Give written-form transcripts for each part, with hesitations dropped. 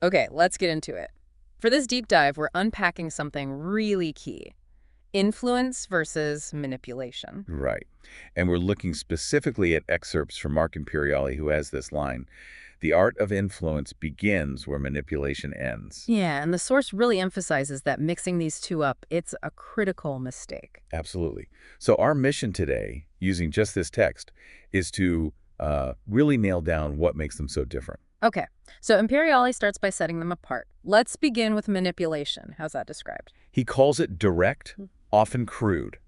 Okay, let's get into it. For this deep dive, we're unpacking something really key. Influence versus manipulation. Right. And we're looking specifically at excerpts from Mark Imperiali, who has this line: "The art of influence begins where manipulation ends." Yeah, and the source really emphasizes that mixing these two up, it's a critical mistake. Absolutely. So our mission today, using just this text, is to really nail down what makes them so different. Okay, so Imperiali starts by setting them apart. Let's begin with manipulation. How's that described? He calls it direct, often crude,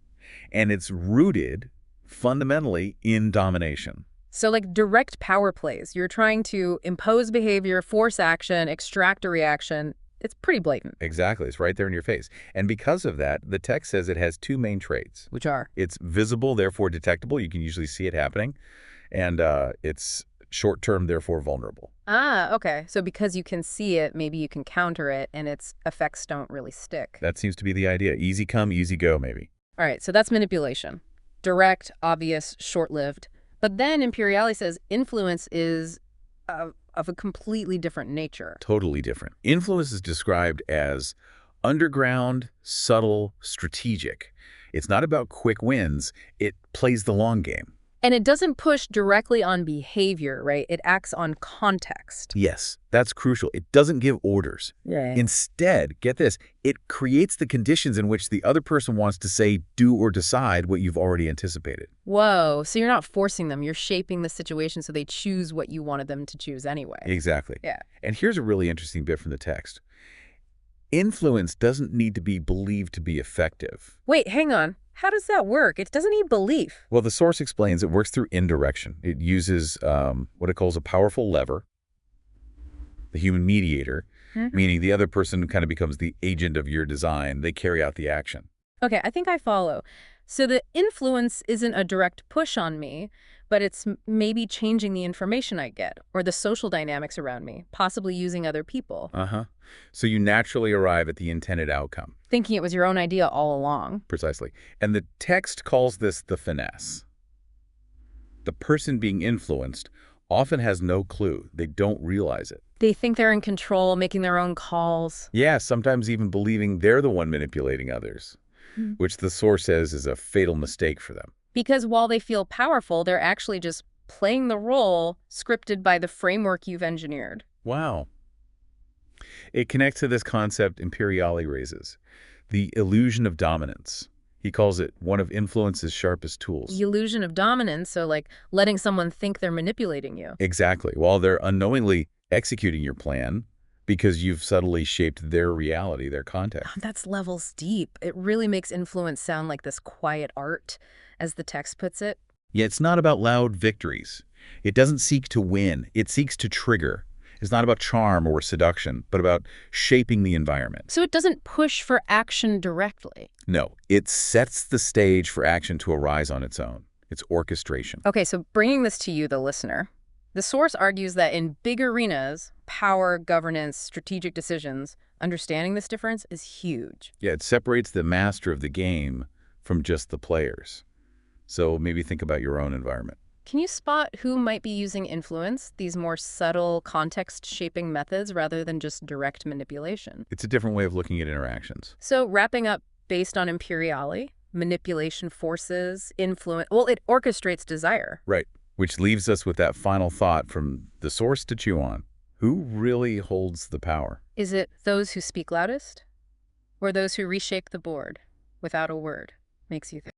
and it's rooted fundamentally in domination. So like direct power plays, you're trying to impose behavior, force action, extract a reaction. It's pretty blatant. Exactly. It's right there in your face. And because of that, the text says it has two main traits. Which are? It's visible, therefore detectable. You can usually see it happening. And it's short-term, therefore vulnerable. Ah, okay. So because you can see it, maybe you can counter it, and its effects don't really stick. That seems to be the idea. Easy come, easy go, maybe. All right, so that's manipulation. Direct, obvious, short-lived. But then Imperiali says influence is of a completely different nature. Totally different. Influence is described as underground, subtle, strategic. It's not about quick wins. It plays the long game. And it doesn't push directly on behavior, right? It acts on context. Yes, that's crucial. It doesn't give orders. Yeah. Instead, get this, it creates the conditions in which the other person wants to say, do, or decide what you've already anticipated. Whoa, so you're not forcing them. You're shaping the situation so they choose what you wanted them to choose anyway. Exactly. Yeah. And here's a really interesting bit from the text. Influence doesn't need to be believed to be effective. Wait, hang on. How does that work? It doesn't need belief. Well, the source explains it works through indirection. It uses what it calls a powerful lever, the human mediator, meaning the other person kind of becomes the agent of your design. They carry out the action. Okay, I think I follow. So the influence isn't a direct push on me, but it's maybe changing the information I get or the social dynamics around me, possibly using other people. Uh-huh. So you naturally arrive at the intended outcome. Thinking it was your own idea all along. Precisely. And the text calls this the finesse. The person being influenced often has no clue. They don't realize it. They think they're in control, making their own calls. Yeah, sometimes even believing they're the one manipulating others, which the source says is a fatal mistake for them. Because while they feel powerful, they're actually just playing the role scripted by the framework you've engineered. Wow. It connects to this concept Imperiali raises, the illusion of dominance. He calls it one of influence's sharpest tools. The illusion of dominance, so like letting someone think they're manipulating you. Exactly. While they're unknowingly executing your plan because you've subtly shaped their reality, their context. That's levels deep. It really makes influence sound like this quiet art, as the text puts it. Yet it's not about loud victories. It doesn't seek to win. It seeks to trigger. It's not about charm or seduction, but about shaping the environment. So it doesn't push for action directly. No, it sets the stage for action to arise on its own. It's orchestration. Okay, so bringing this to you, the listener, the source argues that in big arenas, power, governance, strategic decisions, understanding this difference is huge. Yeah, it separates the master of the game from just the players. So maybe think about your own environment. Can you spot who might be using influence, these more subtle, context-shaping methods, rather than just direct manipulation? It's a different way of looking at interactions. So wrapping up based on Imperiali, manipulation forces, influence, well, it orchestrates desire. Right, which leaves us with that final thought from the source to chew on. Who really holds the power? Is it those who speak loudest? Or those who reshape the board without a word? Makes you think.